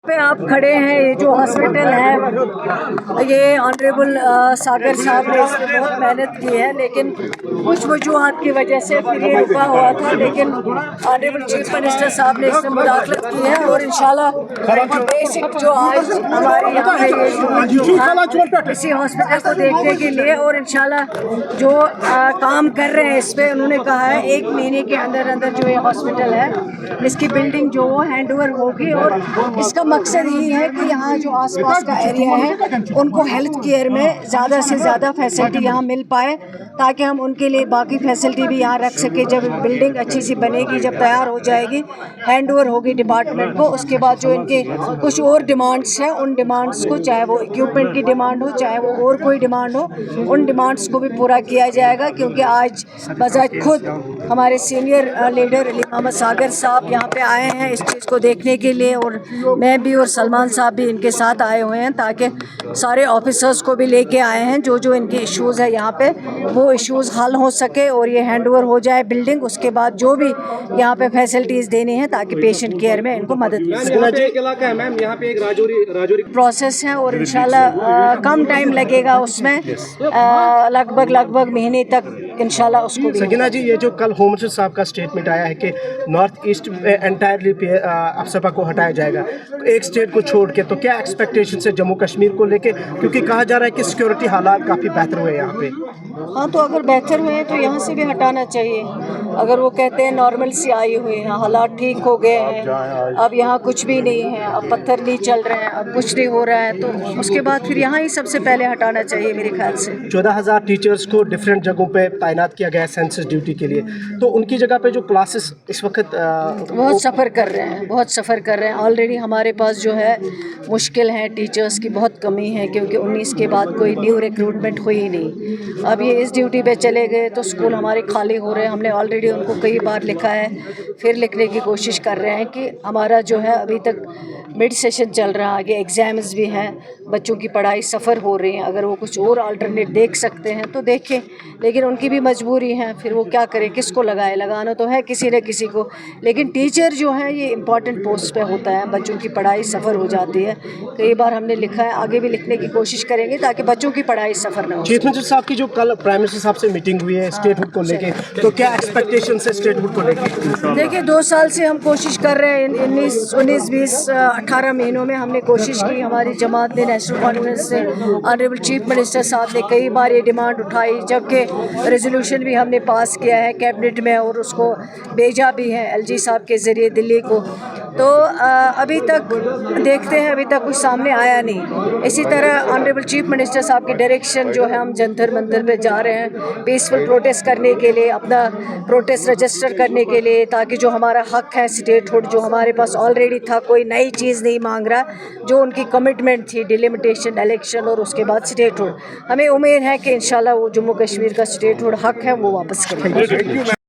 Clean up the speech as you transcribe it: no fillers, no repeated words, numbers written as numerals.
पे आप खड़े हैं, ये जो हॉस्पिटल है ये ऑनरेबल सागर साहब ने इस पर बहुत मेहनत की है, लेकिन कुछ वजूहात की वजह से फिर ये रुका हुआ था, लेकिन ऑनरेबल चीफ मिनिस्टर साहब ने इसमें मुदाखलत की है और इंशाल्लाह बेसिक जो आज हमारे यहाँ पे ये इसी हॉस्पिटल को देखने के लिए और इंशाल्लाह जो काम कर रहे हैं इस पर उन्होंने कहा है 1 महीने के अंदर अंदर जो ये हॉस्पिटल है इसकी बिल्डिंग जो वो हैंड ओवर होगी और इसका मकसद यही है कि यहाँ जो आसपास का एरिया है उनको हेल्थ केयर में ज़्यादा से ज़्यादा फैसिलिटी यहाँ मिल पाए, ताकि हम उनके लिए बाकी फैसिलिटी भी यहाँ रख सके। जब बिल्डिंग अच्छी सी बनेगी, जब तैयार हो जाएगी, हैंड ओवर होगी डिपार्टमेंट को, उसके बाद जो इनके कुछ और डिमांड्स हैं उन डिमांड्स को, चाहे वो इक्विपमेंट की डिमांड हो चाहे वो और कोई डिमांड हो, उन डिमांड्स को भी पूरा किया जाएगा। क्योंकि आज बजाज खुद हमारे सीनियर लीडर अली मोहम्मद सागर साहब यहाँ पे आए हैं इस चीज़ को देखने के लिए, और मैं भी और सलमान साहब भी इनके साथ आए हुए हैं, ताकि सारे ऑफिसर्स को भी लेके आए हैं जो जो इनके इश्यूज़ है यहाँ पे वो इश्यूज़ हल हो सके और ये हैंड ओवर हो जाए बिल्डिंग। उसके बाद जो भी यहाँ पे फैसिलिटीज़ देनी है ताकि पेशेंट केयर में इनको मदद मिल सके। यहाँ पे एक राजौरी प्रोसेस है और इंशाल्लाह कम टाइम लगेगा उसमें, लगभग महीने तक इंशाल्लाह उसको भी। सकीना जी, ये जो कल होम मिनिस्टर साहब का स्टेटमेंट आया है कि नॉर्थ ईस्ट एंटायरली अफसपा को हटाया जाएगा एक स्टेट को छोड़ के, तो क्या एक्सपेक्टेशन है जम्मू कश्मीर को लेके, क्योंकि कहा जा रहा है कि सिक्योरिटी हालात काफ़ी बेहतर हुए यहाँ पे। हाँ, तो अगर बेहतर हुए तो यहाँ से भी हटाना चाहिए। अगर वो कहते हैं नॉर्मल सी आई हुई है, हालात ठीक हो गए हैं, अब यहाँ कुछ भी नहीं है, अब पत्थर नहीं चल रहे हैं, अब कुछ नहीं हो रहा है, तो उसके बाद फिर यहाँ ही सबसे पहले हटाना चाहिए मेरे ख्याल से। 14,000 टीचर्स को डिफरेंट जगहों पे तैनात किया गया है सेंसस ड्यूटी के लिए, तो उनकी जगह पे जो क्लासेस इस वक्त बहुत सफ़र कर रहे हैं ऑलरेडी। हमारे पास जो है मुश्किल है, टीचर्स की बहुत कमी है, क्योंकि 19 के बाद कोई न्यू रिक्रूटमेंट हुई ही नहीं। अब ये इस ड्यूटी पे चले गए तो स्कूल हमारे खाली हो रहे हैं। हमने ऑलरेडी उनको कई बार लिखा है, फिर लिखने की कोशिश कर रहे हैं कि हमारा जो है अभी तक मिड सेशन चल रहा है, आगे एग्ज़ाम्स भी हैं, बच्चों की पढ़ाई सफ़र हो रही है। अगर वो कुछ और अल्टरनेट देख सकते हैं तो देखें, लेकिन उनकी भी मजबूरी है, फिर वो क्या करें, किसको लगाए, लगाना तो है किसी न किसी को। लेकिन टीचर जो है ये इम्पॉर्टेंट पोस्ट पे होता है, बच्चों की पढ़ाई सफ़र हो जाती है। कई बार हमने लिखा है, आगे भी लिखने की कोशिश करेंगे ताकि बच्चों की पढ़ाई सफ़र ना हो। चीफ मिनिस्टर साहब की जो कल प्राइम मिनिस्टर साहब से मीटिंग हुई है स्टेटहुड को लेके, तो क्या एक्सपेक्टेशन है स्टेटहुड को लेके? देखिए, 2 साल से हम कोशिश कर रहे हैं, 19, 20, 18 महीनों में हमने कोशिश की। हमारी जमात ने नेशनल कॉन्फ्रेंस से ऑनरेबल चीफ मिनिस्टर साहब ने कई बार ये डिमांड उठाई, जबकि रेजोल्यूशन भी हमने पास किया है कैबिनेट में और उसको भेजा भी है एलजी साहब के ज़रिए दिल्ली को। तो अभी तक देखते हैं, अभी तक कुछ सामने आया नहीं। इसी तरह ऑनरेबल चीफ मिनिस्टर साहब की डायरेक्शन जो है, हम जंतर मंतर पे जा रहे हैं पीसफुल प्रोटेस्ट करने के लिए, अपना प्रोटेस्ट रजिस्टर करने के लिए, ताकि जो हमारा हक है स्टेटहुड जो हमारे पास ऑलरेडी था, कोई नई चीज़ नहीं मांग रहा, जो उनकी कमिटमेंट थी डिलिमिटेशन, इलेक्शन और उसके बाद स्टेटहुड, हमें उम्मीद है कि इंशाल्लाह वो जम्मू कश्मीर का स्टेटहुड हक है वो वापस करेंगे।